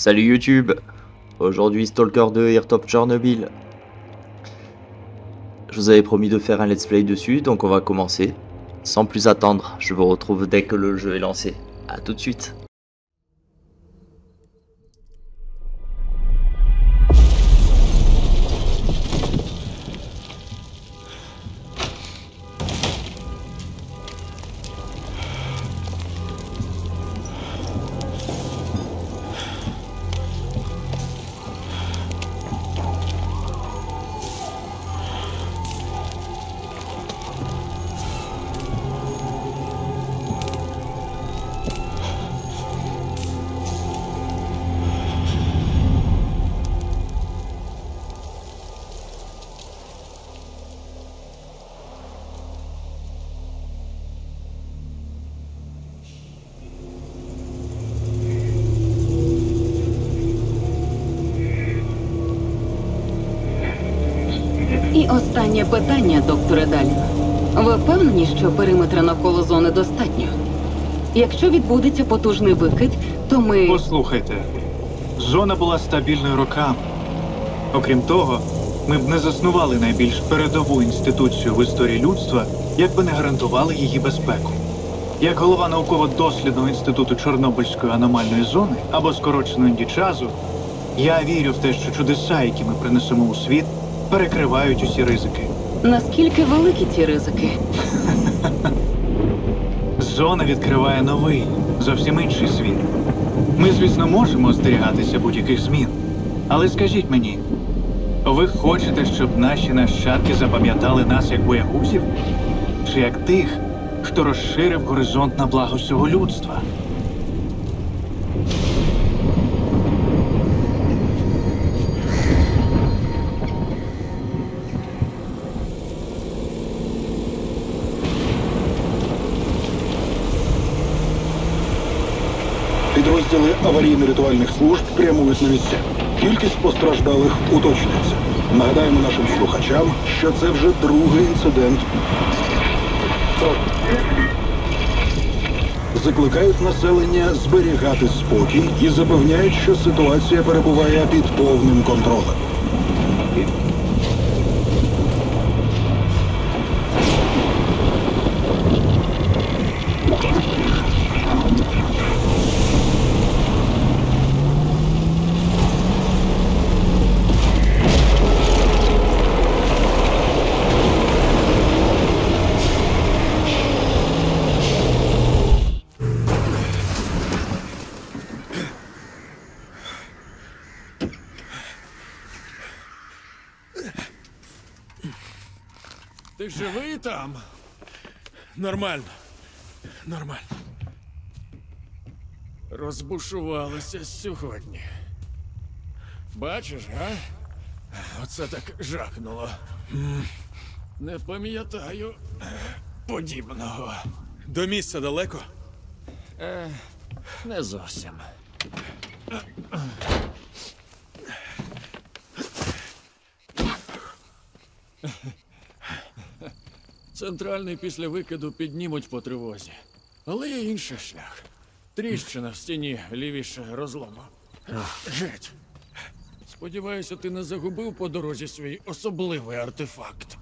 Salut YouTube. Aujourd'hui Stalker 2 Airtop Chernobyl. Je vous avais promis de faire un let's play dessus, donc on va commencer. Sans plus attendre, je vous retrouve dès que le jeu est lancé. A tout de suite. І останнє питання, докторе Далін. Ви впевнені, що периметра навколо зони достатньо? Якщо відбудеться потужний викид, то ми... Послухайте, зона була стабільною роками. Окрім того, ми б не заснували найбільш передову інституцію в історії людства, якби не гарантували її безпеку. Як голова науково-дослідного інституту Чорнобильської аномальної зони, або скорочено індічазу, я вірю в те, що чудеса, які ми принесемо у світ, перекривають усі ризики. Наскільки великі ці ризики? Зона відкриває новий, зовсім інший світ. Ми, звісно, можемо остерігатися будь-яких змін. Але скажіть мені, ви хочете, щоб наші нащадки запам'ятали нас як боягузів? Чи як тих, хто розширив горизонт на благо всього людства? Підрозділи аварійно-рятувальних служб прямують на місця. Кількість постраждалих уточнюється. Нагадаємо нашим слухачам, що це вже другий інцидент. Закликають населення зберігати спокій і запевняють, що ситуація перебуває під повним контролем. Ти живий там? Нормально. Нормально. Розбушувалися сьогодні. Бачиш, га? Оце так жахнуло. Не пам'ятаю подібного. До місця далеко? Не зовсім. Центральний після викиду піднімуть по тривозі. Але є інший шлях. Тріщина в стіні лівіше розлому. Геть. Сподіваюся, ти не загубив по дорозі свій особливий артефакт.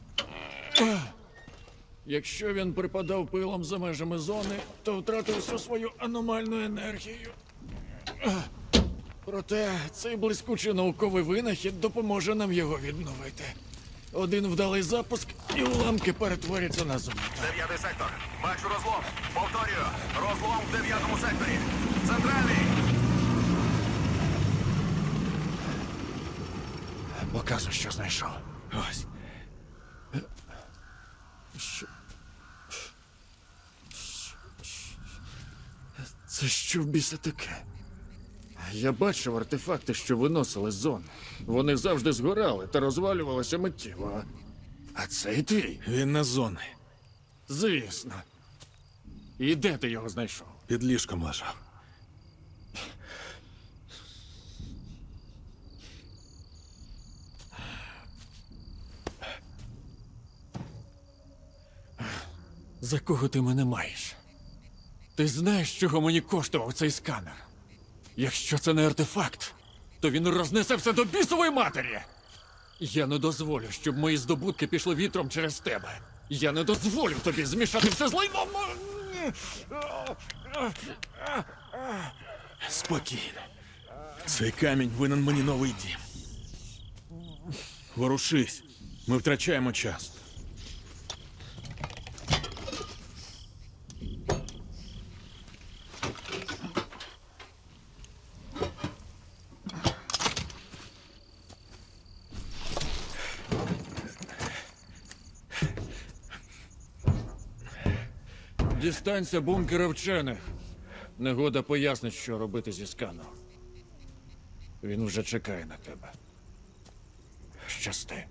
Якщо він припадав пилом за межами зони, то втратив всю свою аномальну енергію. Проте цей блискучий науковий винахід допоможе нам його відновити. Один вдалий запуск, і уламки перетворяться на золото. 9-й сектор. Бачу розлом. Повторюю. Розлом в 9-му секторі. Центральний. Показуй, що знайшов. Ось. Це що в біса таке? Я бачив артефакти, що виносили з зони. Вони завжди згорали та розвалювалися миттєво. А цей твій? Він на зони. Звісно. І де ти його знайшов? Під ліжком лежав. За кого ти мене маєш? Ти знаєш, чого мені коштував цей сканер? Якщо це не артефакт, то він рознесе все до бісової матері. Я не дозволю, щоб мої здобутки пішли вітром через тебе. Я не дозволю тобі змішати все з лайном. Спокійно. Цей камінь винен мені новий дім. Ворушись. Ми втрачаємо час. Дістанься бункера вчених. Негода пояснить, що робити зі сканом. Він вже чекає на тебе. Щасти.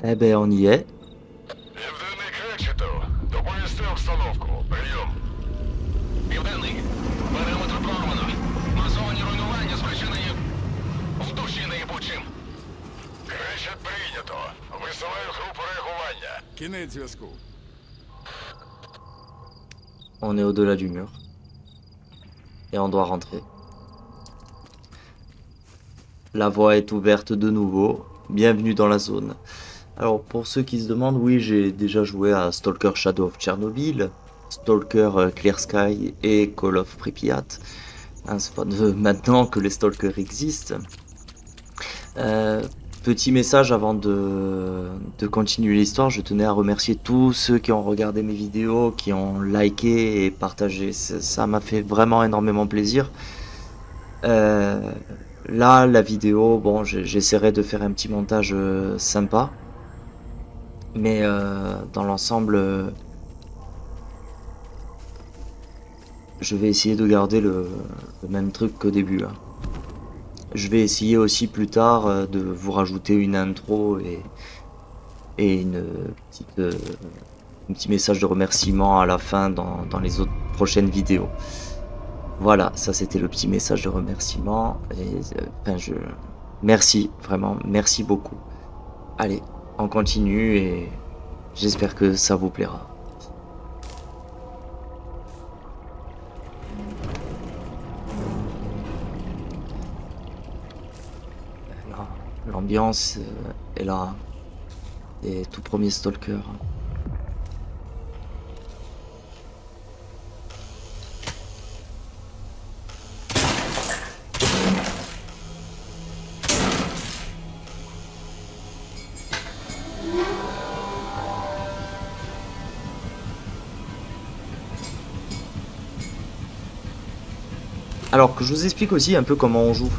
Eh ben, on y est. Південний Кречету. Доповісти обстановку. Прийом. Південний. Периметр прорвано. Масовані руйнування спричинені в душі неїбучим. Кречет прийнято. Висилаю групу реагування. Кінець зв'язку. On est au-delà du mur. Et on doit rentrer. La voie est ouverte de nouveau. Bienvenue dans la zone. Alors pour ceux qui se demandent, oui, j'ai déjà joué à Stalker Shadow of Chernobyl, Stalker Clear Sky et Call of Pripyat. Hein, c'est pas de maintenant que les Stalkers existent. Petit message avant de continuer l'histoire, je tenais à remercier tous ceux qui ont regardé mes vidéos, qui ont liké et partagé. Ça m'a fait vraiment énormément plaisir. Là, la vidéo, bon, j'essaierai de faire un petit montage sympa. Mais dans l'ensemble, je vais essayer de garder le même truc qu'au début. Hein. Je vais essayer aussi plus tard de vous rajouter une intro et un petit message de remerciement à la fin dans les autres prochaines vidéos. Voilà, ça c'était le petit message de remerciement. Et, merci, vraiment, merci beaucoup. Allez, on continue et j'espère que ça vous plaira. L'ambiance est là, et tout premier Stalker. Alors que je vous explique aussi un peu comment on joue.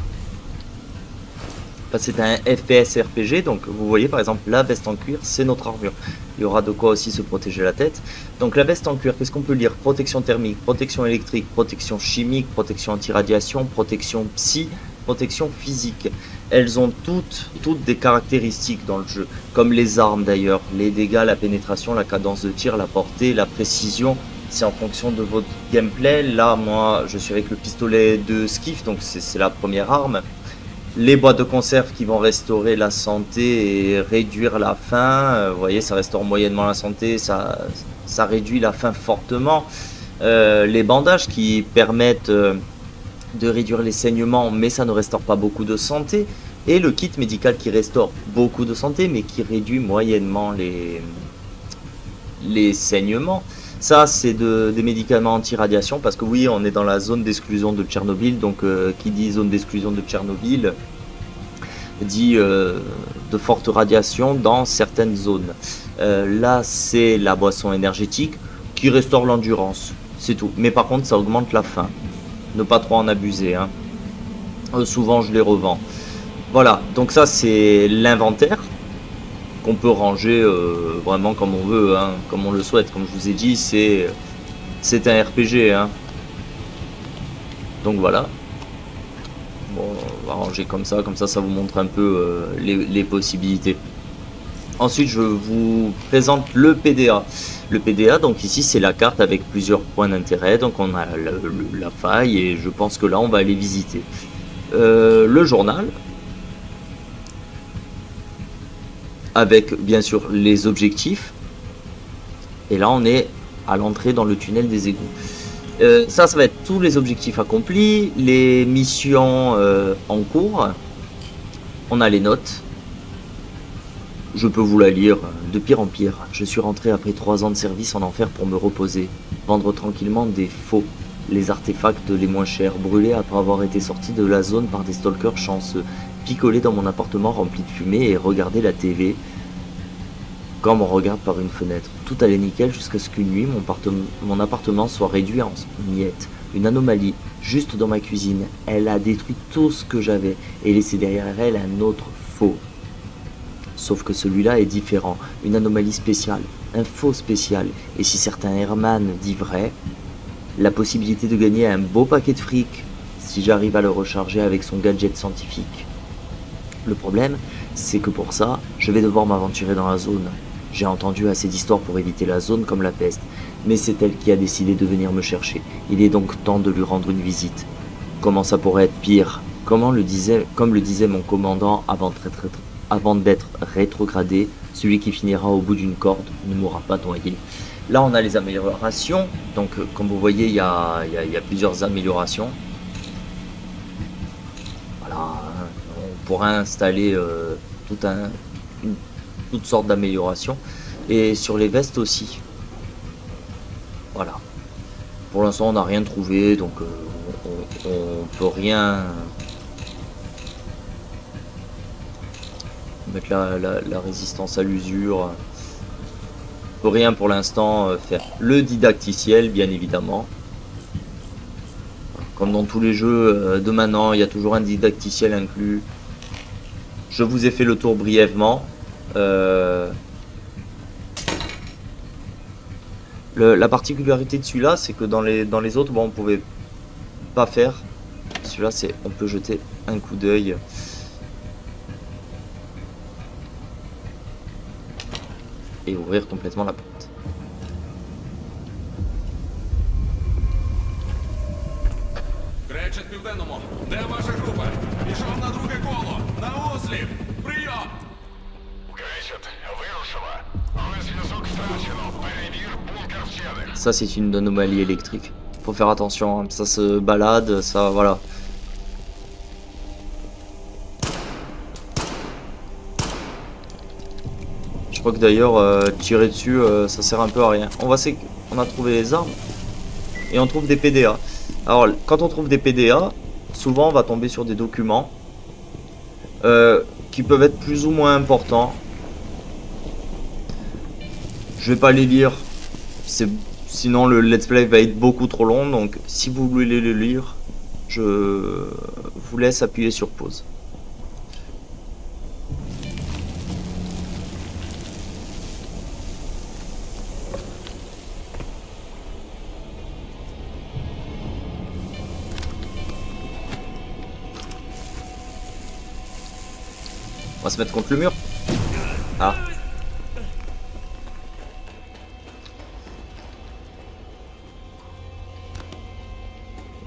C'est un FPS RPG, donc vous voyez par exemple la veste en cuir, c'est notre armure. Il y aura de quoi aussi se protéger la tête. Donc la veste en cuir, qu'est-ce qu'on peut lire? Protection thermique, protection électrique, protection chimique, protection anti-radiation, protection psy, protection physique. Elles ont toutes des caractéristiques dans le jeu, comme les armes d'ailleurs. Les dégâts, la pénétration, la cadence de tir, la portée, la précision. C'est en fonction de votre gameplay. Là, moi, je suis avec le pistolet de Skiff, donc c'est la première arme. Les boîtes de conserve qui vont restaurer la santé et réduire la faim. Vous voyez, ça restaure moyennement la santé, ça réduit la faim fortement. Les bandages qui permettent de réduire les saignements, mais ça ne restaure pas beaucoup de santé. Et le kit médical qui restaure beaucoup de santé, mais qui réduit moyennement les saignements. Ça, c'est des médicaments anti-radiation, parce que oui, on est dans la zone d'exclusion de Tchernobyl, donc qui dit zone d'exclusion de Tchernobyl, dit de fortes radiations dans certaines zones. Là, c'est la boisson énergétique qui restaure l'endurance, c'est tout. Mais par contre, ça augmente la faim. Ne pas trop en abuser, hein. Souvent, je les revends. Voilà, donc ça, c'est l'inventaire qu'on peut ranger vraiment comme on veut, hein, comme on le souhaite. Comme je vous ai dit, c'est un RPG, hein. Donc voilà. Bon, on va ranger comme ça ça vous montre un peu les possibilités. Ensuite, je vous présente le PDA. Le PDA, donc ici, c'est la carte avec plusieurs points d'intérêt. Donc on a la faille et je pense que là, on va aller visiter. Le journal. Avec, bien sûr, les objectifs. Et là, on est à l'entrée dans le tunnel des égouts. Ça va être tous les objectifs accomplis, les missions en cours. On a les notes. Je peux vous la lire, de pire en pire. Je suis rentré après 3 ans de service en enfer pour me reposer, vendre tranquillement des faux, les artefacts les moins chers, brûlés après avoir été sorti de la zone par des stalkers chanceux, picoler dans mon appartement rempli de fumée et regarder la TV comme on regarde par une fenêtre. Tout allait nickel jusqu'à ce qu'une nuit, mon appartement soit réduit en miettes. Une anomalie, juste dans ma cuisine. Elle a détruit tout ce que j'avais et laissé derrière elle un autre faux. Sauf que celui-là est différent, une anomalie spéciale, un faux spécial. Et si certains Herman dit vrai, la possibilité de gagner un beau paquet de fric si j'arrive à le recharger avec son gadget scientifique. Le problème, c'est que pour ça, je vais devoir m'aventurer dans la zone. J'ai entendu assez d'histoires pour éviter la zone comme la peste, mais c'est elle qui a décidé de venir me chercher. Il est donc temps de lui rendre une visite. Comment ça pourrait être pire? Comme le disait mon commandant avant d'être rétrogradé, celui qui finira au bout d'une corde ne mourra pas noyé. Là, on a les améliorations. Donc, comme vous voyez, il y a plusieurs améliorations. Voilà, on pourra installer toutes sortes d'améliorations. Et sur les vestes aussi. Voilà. Pour l'instant, on n'a rien trouvé, donc on peut rien... Mettre la résistance à l'usure. Faut rien pour l'instant faire. Le didacticiel, bien évidemment. Comme dans tous les jeux de maintenant, il y a toujours un didacticiel inclus. Je vous ai fait le tour brièvement. La particularité de celui-là, c'est que dans les autres, bon, on pouvait pas faire. Celui-là, on peut jeter un coup d'œil. Et ouvrir complètement la porte. Кречет південному. Де ваша група? Пішов на друге коло. На осліп. Прийом! Кречет, вирушила. Але зв'язок втрачено. Перевір бункер вчених. Ça, c'est une anomalie électrique. Faut faire attention, hein. Ça se balade, ça, voilà. Je crois que d'ailleurs, tirer dessus, ça sert un peu à rien. On a trouvé les armes. Et on trouve des PDA. Alors, quand on trouve des PDA, souvent on va tomber sur des documents qui peuvent être plus ou moins importants. Je vais pas les lire. Sinon le let's play va être beaucoup trop long. Donc si vous voulez les lire, je vous laisse appuyer sur pause. On va se mettre contre le mur. Ah.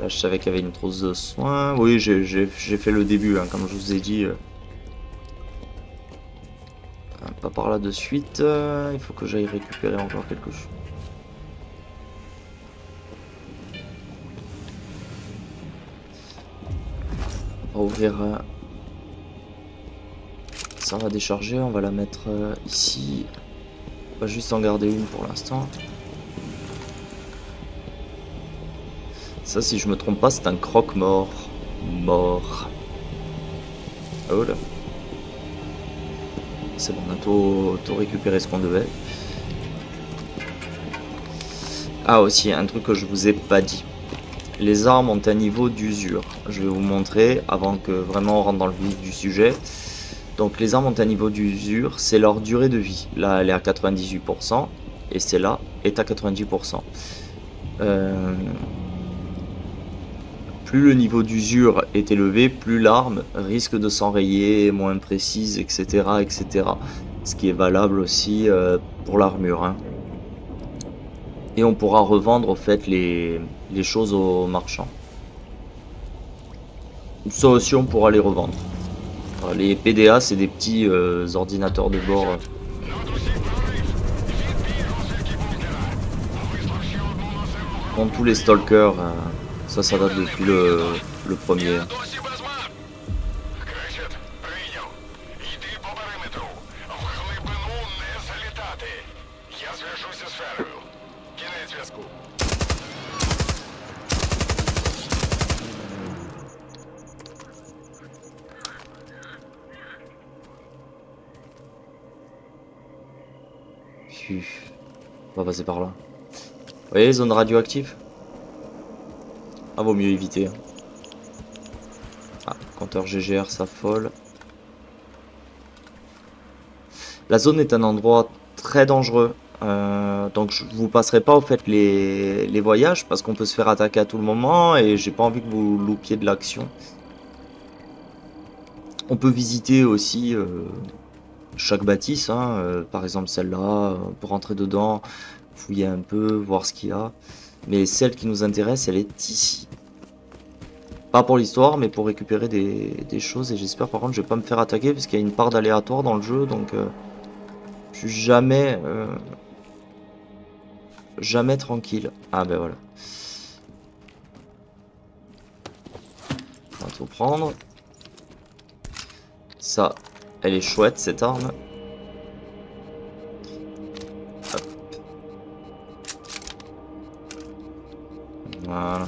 Là, je savais qu'il y avait une trousse de soins. Oui, j'ai fait le début, hein, comme je vous ai dit. Pas par là de suite. Il faut que j'aille récupérer encore quelque chose. On va ouvrir... Ça va décharger, on va la mettre ici. On va juste en garder une pour l'instant. Ça, si je me trompe pas, c'est un croque-mort. Mort. Oh là. C'est bon, on a tout récupéré ce qu'on devait. Ah, aussi, un truc que je vous ai pas dit. Les armes ont un niveau d'usure. Je vais vous montrer avant que vraiment on rentre dans le vif du sujet. Donc les armes ont un niveau d'usure, c'est leur durée de vie. Là, elle est à 98% et celle-là est à 90%. Plus le niveau d'usure est élevé, plus l'arme risque de s'enrayer, moins précise, etc., etc. Ce qui est valable aussi pour l'armure. Hein. Et on pourra revendre au fait les choses aux marchands. Ça aussi on pourra les revendre. Alors, les PDA c'est des petits ordinateurs de bord. Comme tous les stalkers, ça date depuis le premier. Досі без мап! Кречет, прийняв. Йди по периметру. В глибину не залітати. Я зв'яжуся з сферою. Кінець зв'язку. On va passer par là. Vous voyez les zones radioactives? Ah, vaut mieux éviter. Ah, compteur GGR s'affole. La zone est un endroit très dangereux. Donc je vous passerai pas au fait les voyages parce qu'on peut se faire attaquer à tout le moment et j'ai pas envie que vous loupiez de l'action. On peut visiter aussi chaque bâtisse, hein, par exemple celle-là, on peut rentrer dedans, fouiller un peu, voir ce qu'il y a. Mais celle qui nous intéresse, elle est ici. Pas pour l'histoire, mais pour récupérer des choses. Et j'espère par contre je vais pas me faire attaquer parce qu'il y a une part d'aléatoire dans le jeu, donc je suis jamais tranquille. Ah ben voilà. On va tout prendre. Ça, elle est chouette cette arme. Hop. Voilà.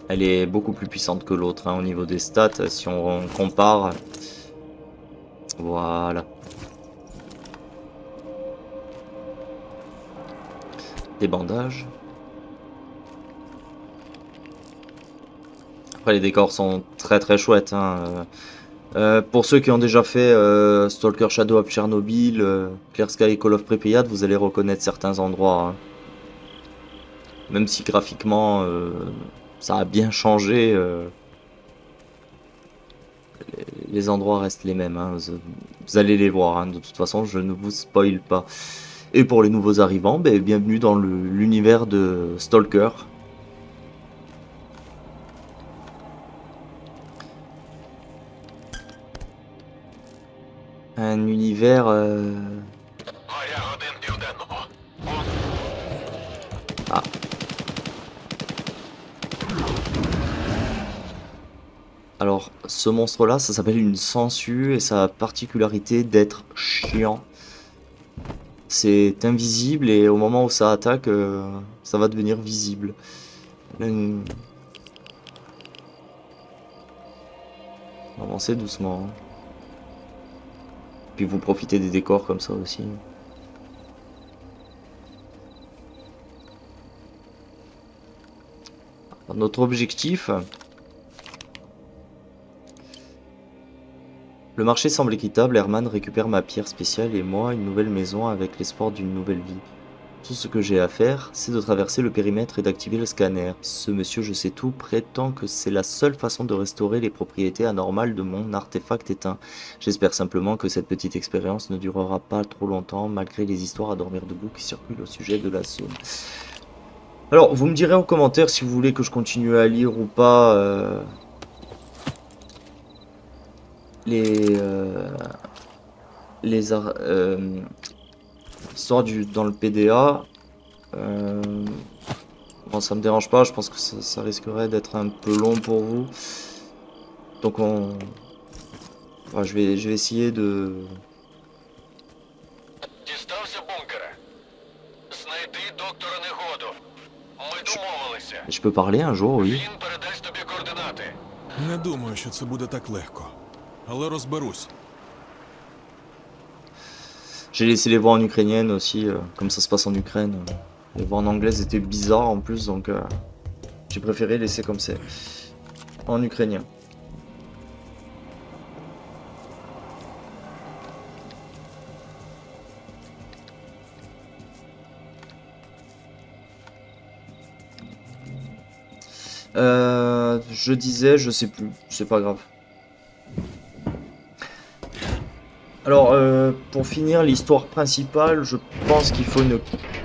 Elle est beaucoup plus puissante que l'autre hein, au niveau des stats si on compare. Voilà. Des bandages. Après les décors sont très chouettes. Hein. Pour ceux qui ont déjà fait Stalker Shadow of Chernobyl, Clear Sky et Call of Pripyat, vous allez reconnaître certains endroits. Hein. Même si graphiquement ça a bien changé, les endroits restent les mêmes. Hein. Vous allez les voir, hein. De toute façon je ne vous spoil pas. Et pour les nouveaux arrivants, ben, bienvenue dans l'univers de Stalker. Un univers... Ah. Alors, ce monstre-là, ça s'appelle une sangsue et sa particularité d'être chiant. C'est invisible et au moment où ça attaque, ça va devenir visible. On va avancer doucement. Hein. Puis vous profitez des décors comme ça aussi. Alors, notre objectif... Le marché semble équitable, Herman récupère ma pierre spéciale et moi une nouvelle maison avec l'espoir d'une nouvelle vie. Tout ce que j'ai à faire, c'est de traverser le périmètre et d'activer le scanner. Ce monsieur je sais tout prétend que c'est la seule façon de restaurer les propriétés anormales de mon artefact éteint. J'espère simplement que cette petite expérience ne durera pas trop longtemps malgré les histoires à dormir debout qui circulent au sujet de la zone. Alors vous me direz en commentaire si vous voulez que je continue à lire ou pas... l'histoire dans le PDA. Bon, ça me dérange pas, je pense que ça risquerait d'être un peu long pour vous. Donc ouais, je vais essayer de... Je peux parler un jour, oui. Не думаю, що це буде так легко. Але розберусь. J'ai laissé les voix en ukrainienne aussi, comme ça se passe en Ukraine. Les voix en anglais étaient bizarres en plus, donc j'ai préféré laisser comme c'est. En ukrainien. Je disais, je sais plus, c'est pas grave. Alors, pour finir l'histoire principale, je pense qu'il faut une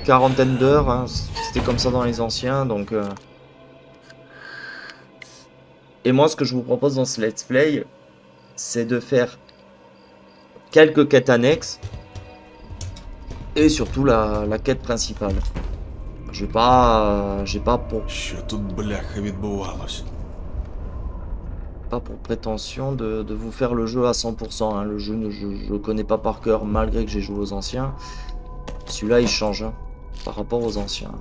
quarantaine d'heures. Hein. C'était comme ça dans les anciens, donc... Et moi, ce que je vous propose dans ce let's play, c'est de faire quelques quêtes annexes et surtout la quête principale. J'ai pas pour Що тут, бляха, відбувалось? pas pour prétention de vous faire le jeu à 100%. Hein. Le jeu, je le connais pas par cœur malgré que j'ai joué aux anciens. Celui-là, il change hein, par rapport aux anciens.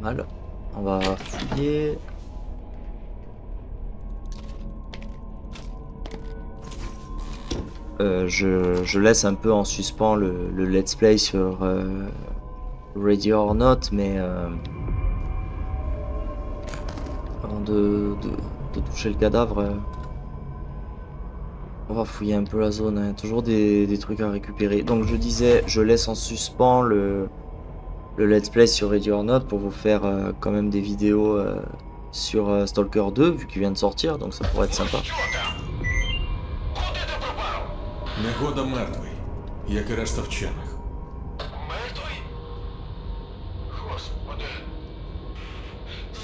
Mal. On va fouiller. Je laisse un peu en suspens le let's play sur Ready or Not, mais avant de toucher le cadavre, on va fouiller un peu la zone. Hein. Toujours des trucs à récupérer. Donc je disais, je laisse en suspens le let's play sur Ready or Not pour vous faire quand même des vidéos sur Stalker 2 vu qu'il vient de sortir, donc ça pourrait être sympa. Що там? Куди ти пропав? Негода мертвий, як і решта вчених. Мертвий? Господи.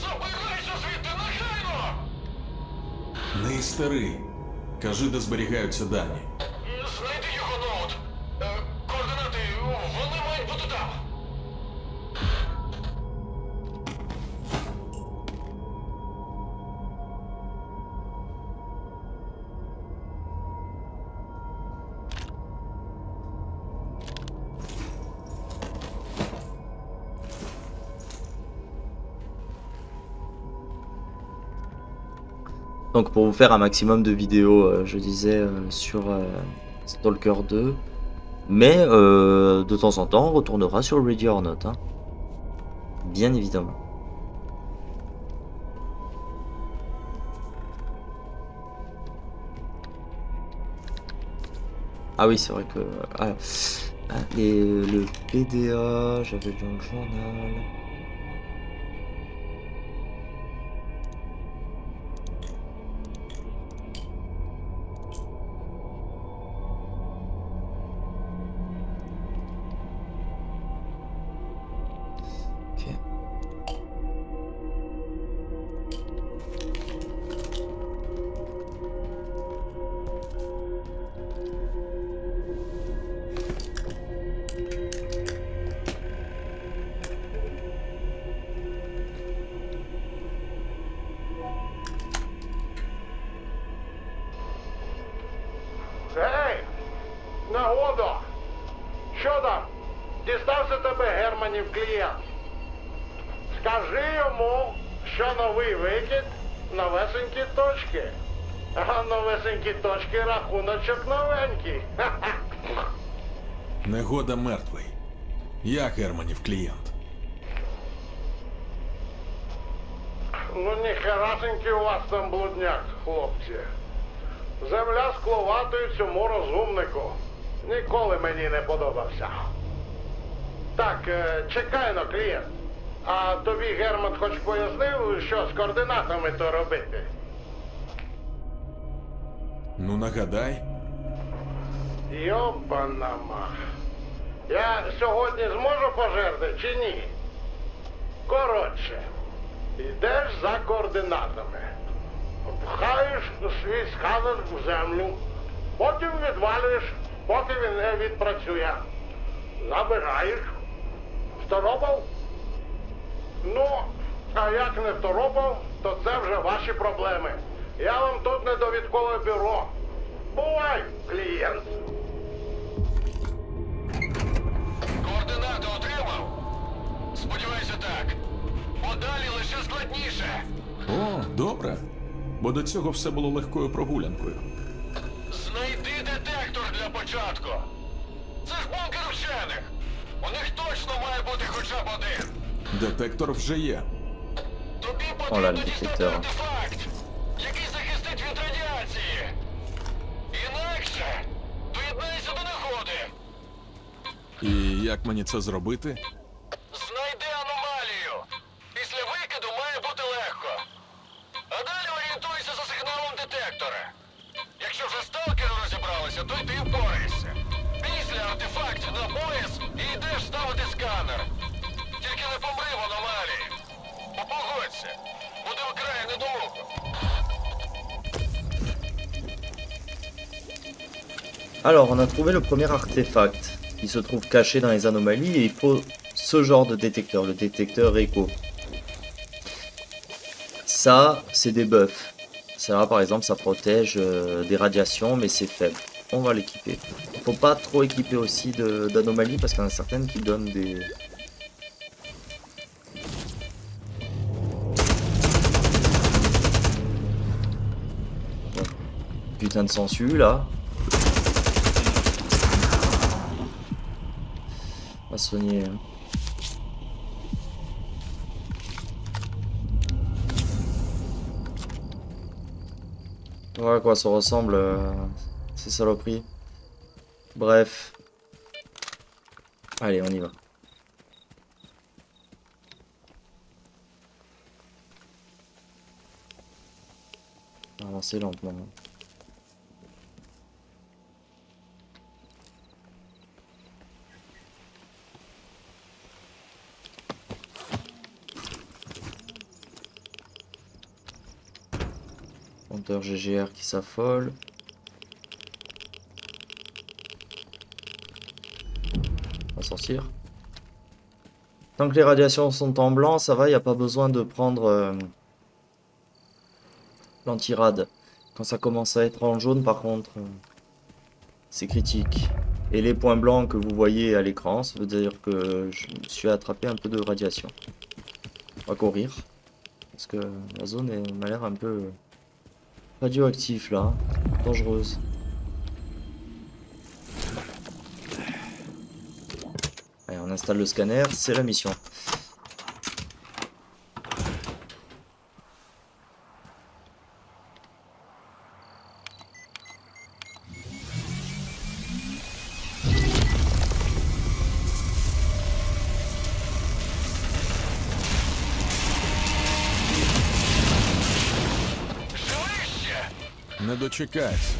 Забирайся звідти негайно! Не старий. Кажи, де зберігаються дані. Знайди його ноут. Координати, вони мають бути там. Donc pour vous faire un maximum de vidéos, je disais, sur Stalker 2. Mais de temps en temps, on retournera sur Ready or Not. Hein. Bien évidemment. Ah oui, c'est vrai que... le PDA, j'avais dans le journal... Гей! Нагодо! Що там? Дістався тебе Германів клієнт. Скажи йому, що новий викид новесенькі точки. А новесенькі точки рахуночок новенький. Ха-ха. Негода мертвий. Я Германів клієнт. Ну ніхерасенький у вас там блудняк, хлопці. Земля скловатою цьому розумнику. Ніколи мені не подобався. Так, чекай-но, клієнт. А тобі Герман хоч пояснив, що з координатами то робити? Ну нагадай. Йобанама. Я сьогодні зможу пожерти чи ні? Коротше, йдеш за координатами. Пхаєш свій сканер в землю, потім відвалюєш, поки він не відпрацює. Забираєш. Второпав? Ну, а як не второпав, то це вже ваші проблеми. Я вам тут не довідкове бюро. Бувай, клієнт. Координати отримав? Сподіваюся, так. Подалі лише складніше. О, добре. Бо до цього все було легкою прогулянкою. Знайди, де спочатку? Це ж бункер вчених. У них точно має бути хоча б один. Детектор вже є. Тобі Оля, потрібно дістати детектор. артефакт, який захистить від радіації. Інакше доєднайся до нагоди. І як мені це зробити? Знайди аномалію. Після викиду має бути легко. А далі орієнтуйся за сигналом детектора. Якщо вже сталкери розібралися, то й ти впораєшся. Після артефактів на пояс і йдеш ставити сканер. Тільки не помри в аномалії. Погодься, буде вкрай недолуго. Alors, on a trouvé le premier artefact qui se trouve caché dans les anomalies et il faut ce genre de détecteur, le détecteur écho. Ça, c'est des buffs. Ça, par exemple, ça protège des radiations, mais c'est faible. On va l'équiper. Il faut pas trop équiper aussi d'anomalies parce qu'il y en a certaines qui donnent des... Putain de sensu là. On va soigner. Voilà quoi ça ressemble ces saloperies. Bref. Allez, on y va. Avancer lentement. Compteur GGR qui s'affole. On va sortir. Tant que les radiations sont en blanc, ça va, il n'y a pas besoin de prendre l'antirad. Quand ça commence à être en jaune, par contre, c'est critique. Et les points blancs que vous voyez à l'écran, ça veut dire que je me suis attrapé un peu de radiation. On va courir. Parce que la zone m'a l'air un peu radioactive là. Dangereuse. Allez, on installe le scanner, c'est la mission. Не дочекайся.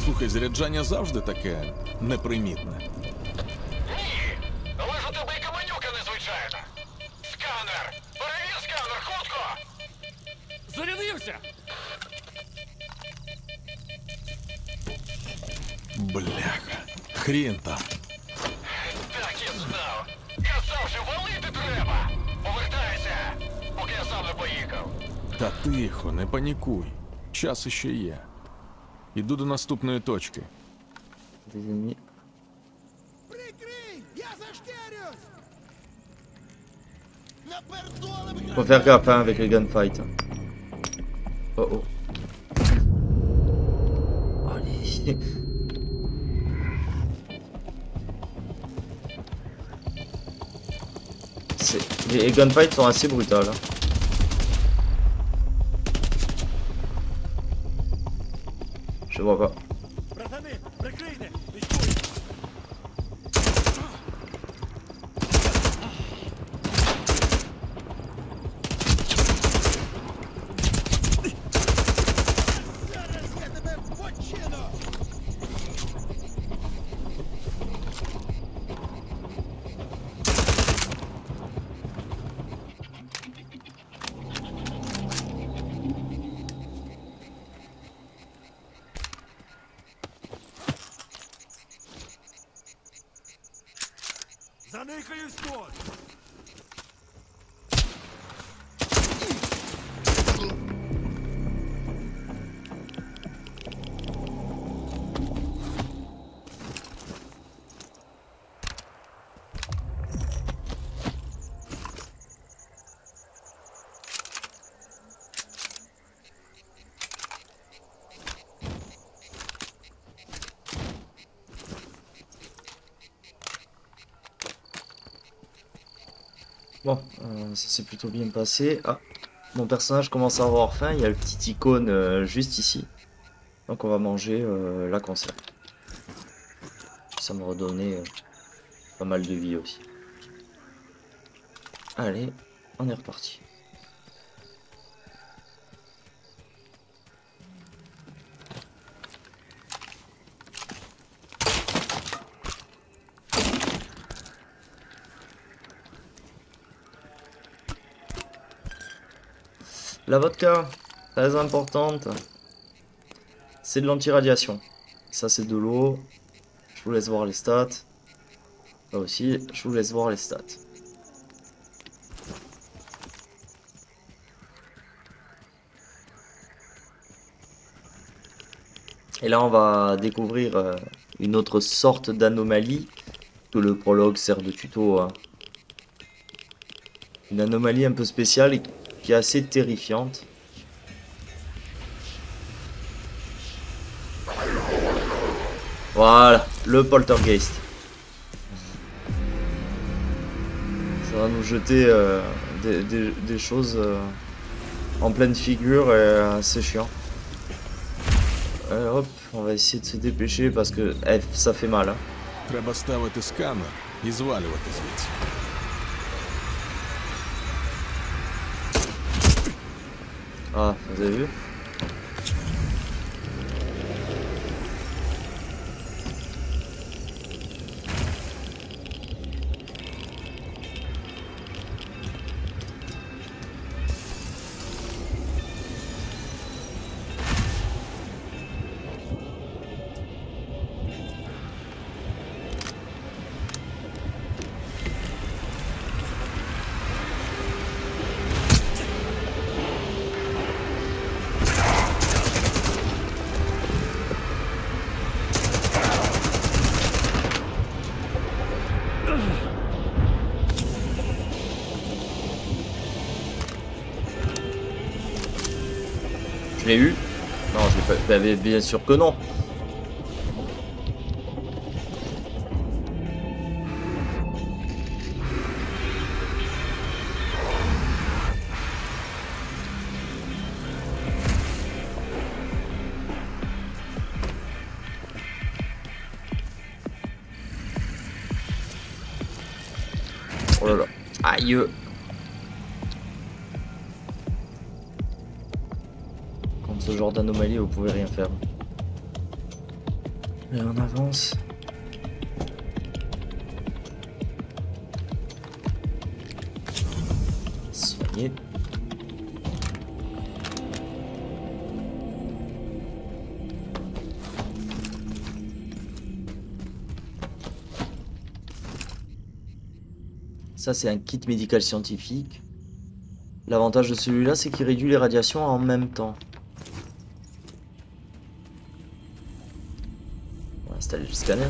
Слухай, заряджання завжди таке непримітне. Ні, але ж у тебе і каменюка незвичайна. Сканер! Перевір сканер, хутко! Зарядився! Бляха. Хрін там. Так і знав. Казав, що валити треба! Повертайся, поки я сам не поїхав. Та тихо, не панікуй. Час іще є. Іду до наступної точки. Des ennemis. Прикрий! Я зашкерюсь! Напердолом Faut faire gaffe hein, avec les gunfights. Oh oh. Allez. Les gunfights sont assez brutales. Hein. Je vois pas. Братани, прикрийте! зараз я тебе почину! Заникаюсь тут! Bon, ça s'est plutôt bien passé. Ah, mon personnage commence à avoir faim. Il y a le petit icône juste ici. Donc on va manger la conserve. Ça me redonnait pas mal de vie aussi. Allez, on est reparti. La vodka, très importante. C'est de l'anti-radiation. Ça c'est de l'eau. Je vous laisse voir les stats. Là aussi, je vous laisse voir les stats. Et là, on va découvrir une autre sorte d'anomalie que le prologue sert de tuto. Hein. Une anomalie un peu spéciale et qui est assez terrifiante. Voilà, le poltergeist. Ça va nous jeter des choses en pleine figure et c'est chiant. Hop, on va essayer de se dépêcher parce que ça fait mal. Hein. Треба ставити сканер і звалювати звідси. Ah, vous avez vu? Je l'ai eu? Non, je l'ai pas. Bah, bien sûr que non. Oh là là. Aïe. Ce genre d'anomalie, vous pouvez rien faire. Et on avance. Soigner. Ça, c'est un kit médical scientifique. L'avantage de celui-là, c'est qu'il réduit les radiations en même temps. Installer le scanner.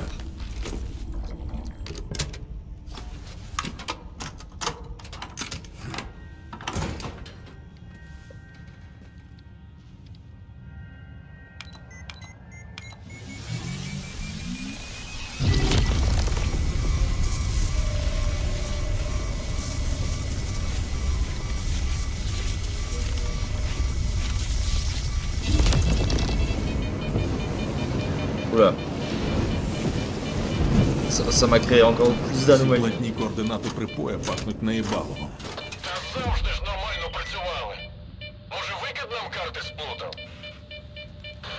Oula. Ça m'a créé encore plus d'anomalies. Блатні координати припоя пахнуть наїбалово. Та завжди ж нормально працювали. Може, викид нам карти сплутав?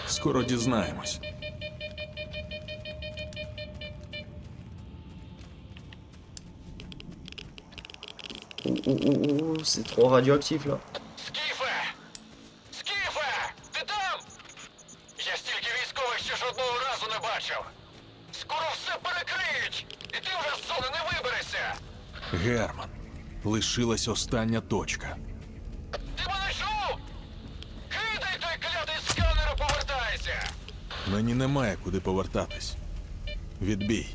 Скоро дізнаємось. C'est trop radioactif là. Скіфе! Скіфе! Ти там? Я стільки військових ще жодного разу не бачив. Скоро все перекриють, і ти вже з зони не виберешся. Герман. Лишилась остання точка. Ти мене чув? Кидай той клятий сканер і повертайся. Мені немає куди повертатись. Відбій.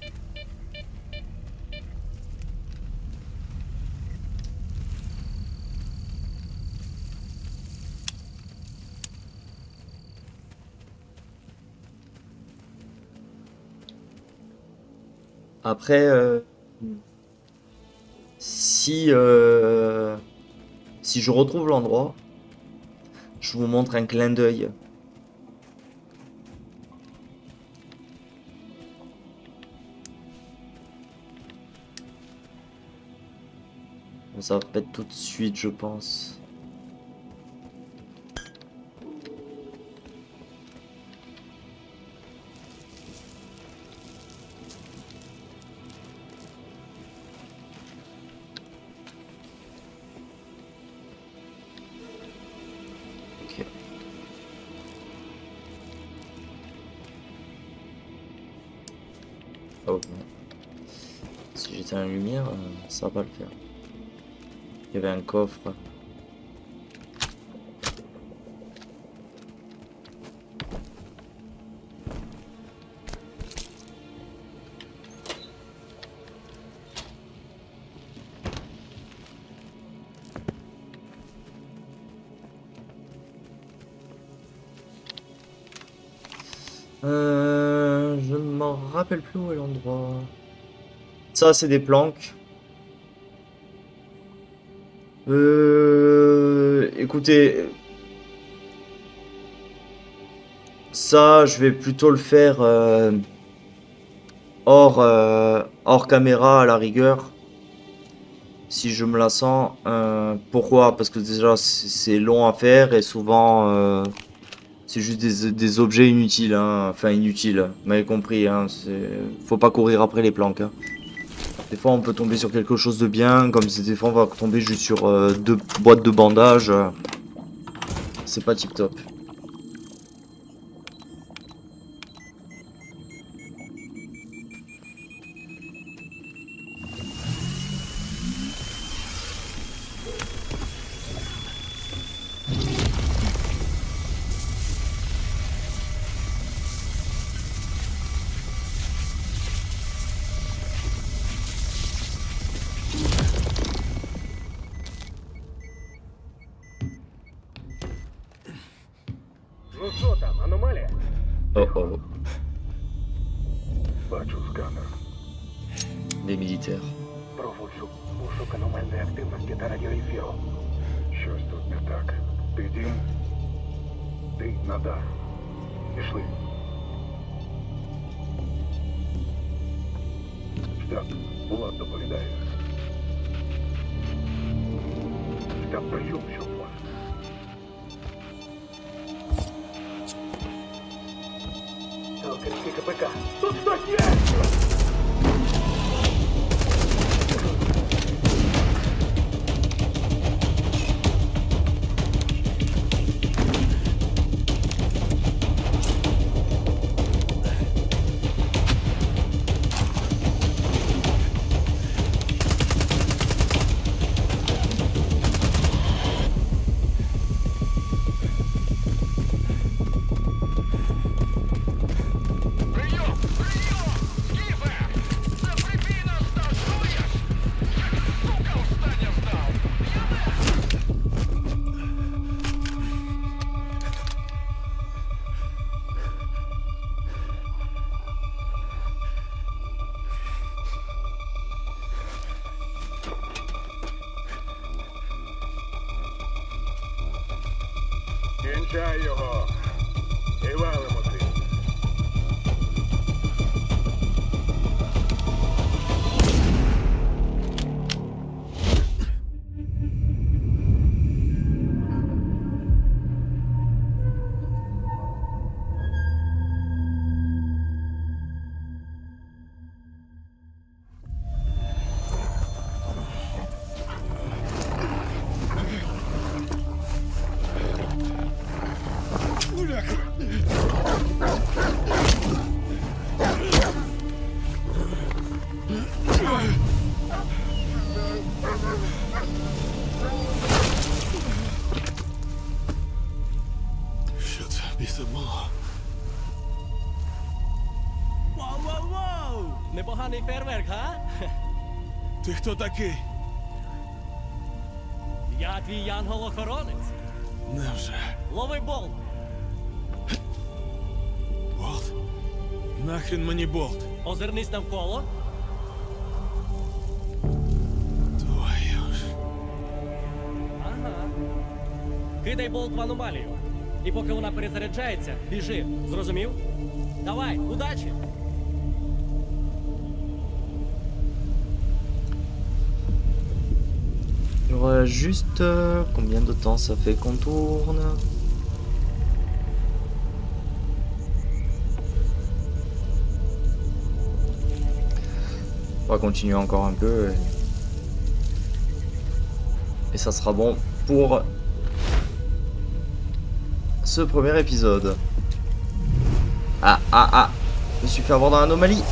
Après, Si je retrouve l'endroit, je vous montre un clin d'œil. Ça va pas être tout de suite, je pense. Ok. Oh, si j'éteins la lumière, ça va pas le faire. Il y avait un coffre. Je ne m'en rappelle plus où est l'endroit. Ça, c'est des planques. Écoutez, ça, je vais plutôt le faire hors caméra à la rigueur, si je me la sens. Pourquoi? Parce que déjà, c'est long à faire et souvent, c'est juste des objets inutiles, hein. Enfin inutiles, vous m'avez compris, hein. Faut pas courir après les planques, hein. Des fois on peut tomber sur quelque chose de bien, comme des fois on va tomber juste sur 2 boîtes de bandages. C'est pas tip top. Oh oh. Бачу сканер. Des militaires. Проводжу пошук аномальної активності та радіоефіру. Щось тут не так. Ти Дім? Ти Надар. Пішли. Штаб, Влад доповідає. Штаб, прийом, що у вас? Сталкерський КПК. Тут хтось є! Кінчай його! І валимо звідси! Що це біса було? Воу-воу-воу! Непоганий фейерверк, га? Ти хто такий? Я твій янгол-охоронець. Невже? Лови болт. Болт? Нахрін мені болт? Озирнись навколо. Кидай болт в аномалію. І поки вона перезаряджається, біжи. Зрозумів? Давай, удачі! Il y aura juste... combien de temps ça fait qu'on tourne? On va continuer encore un peu. Et ça sera bon pour ce premier épisode. Ah, ah, ah! Je me suis fait avoir dans l'anomalie!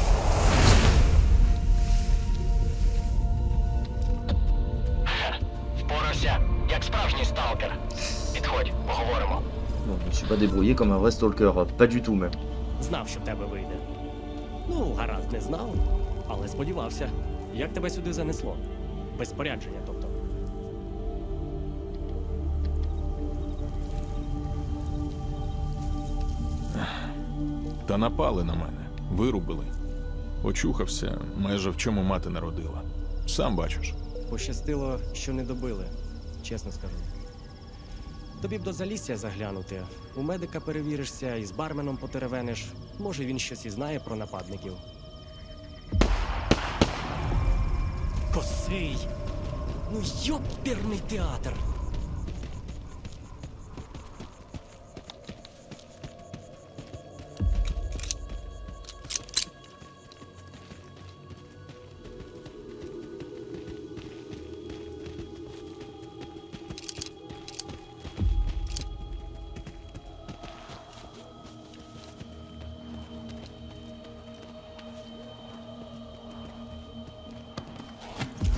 Non, je me suis pas débrouillé comme un vrai stalker, pas du tout même. Знав, що в тебе вийде. Ну, гаразд, не знав, але сподівався. Як тебе сюди занесло? Без спорядження, тобто. Та напали на мене, вирубили. Очухався, майже в чому мати народила. Сам бачиш. Пощастило, що не добили, чесно скажу. Тобі б до Залісся заглянути. У медика перевіришся і з барменом потеревениш. Може, він щось і знає про нападників. Косий! Ну йоперний театр!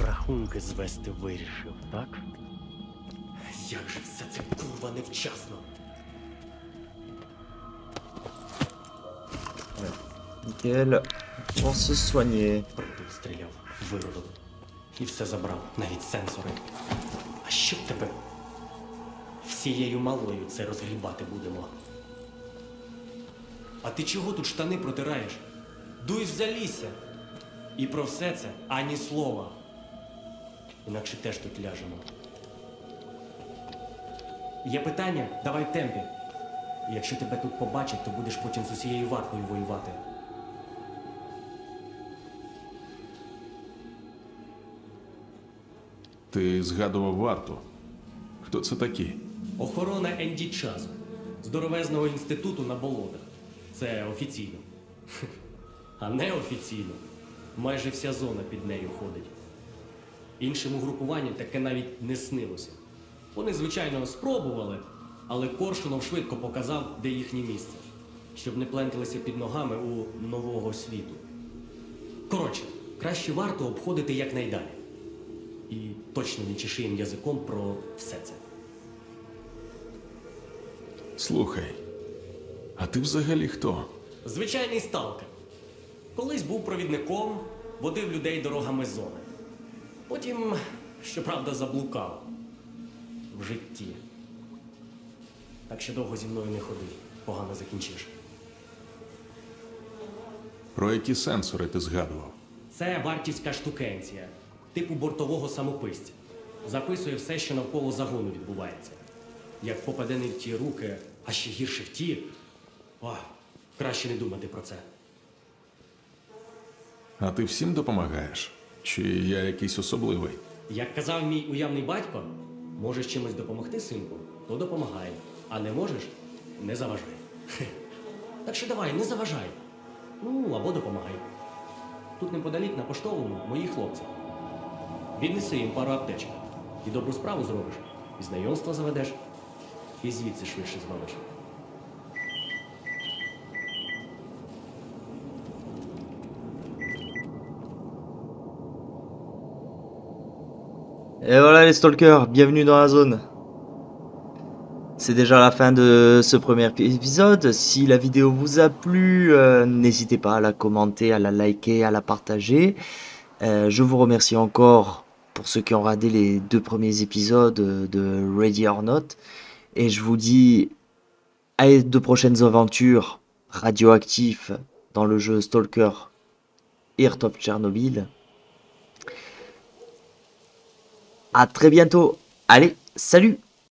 Рахунки звести вирішив, так? Як же все це курва невчасно! Nickel. Pour se soigner. Притул стріляв, виродок. І все забрав, навіть сенсори. А що б тебе? Всією малою це розгрібати будемо. А ти чого тут штани протираєш? Дуй в Залісся! І про все це ані слова. Інакше теж тут ляжемо. Є питання? Давай в темпі. І якщо тебе тут побачать, то будеш потім з усією вартою воювати. Ти згадував варту. Хто це такі? Охорона Енді Чазу. Здоровезного інституту на болотах. Це офіційно. А неофіційно. Майже вся зона під нею ходить. Іншим угрупуванням таке навіть не снилося. Вони, звичайно, спробували, але Коршунов швидко показав, де їхнє місце. Щоб не пленталися під ногами у нового світу. Коротше, краще варто обходити якнайдалі. І точно не чеши їм язиком про все це. Слухай, а ти взагалі хто? Звичайний сталкер. Колись був провідником, водив людей дорогами зони. Потім, щоправда, заблукав в житті. Так що довго зі мною не ходи, погано закінчиш. Про які сенсори ти згадував? Це вартівська штукенція, типу бортового самописця. Записує все, що навколо загону відбувається. Як попаде не в ті руки, а ще гірше в ті, краще не думати про це. А ти всім допомагаєш? Чи я якийсь особливий? Як казав мій уявний батько, можеш чимось допомогти, синку, то допомагай. А не можеш – не заважай. Так що давай, не заважай. Ну, або допомагай. Тут неподалік на поштовому мої хлопці. Віднеси їм пару аптечок. І добру справу зробиш. І знайомства заведеш. І звідси швидше звалиш. Et voilà les stalkers, bienvenue dans la zone. C'est déjà la fin de ce premier épisode. Si la vidéo vous a plu, n'hésitez pas à la commenter, à la liker, à la partager. Je vous remercie encore pour ceux qui ont regardé les 2 premiers épisodes de Ready or Not. Et je vous dis à de prochaines aventures radioactives dans le jeu Stalker Heart of Chernobyl. À très bientôt. Allez, salut!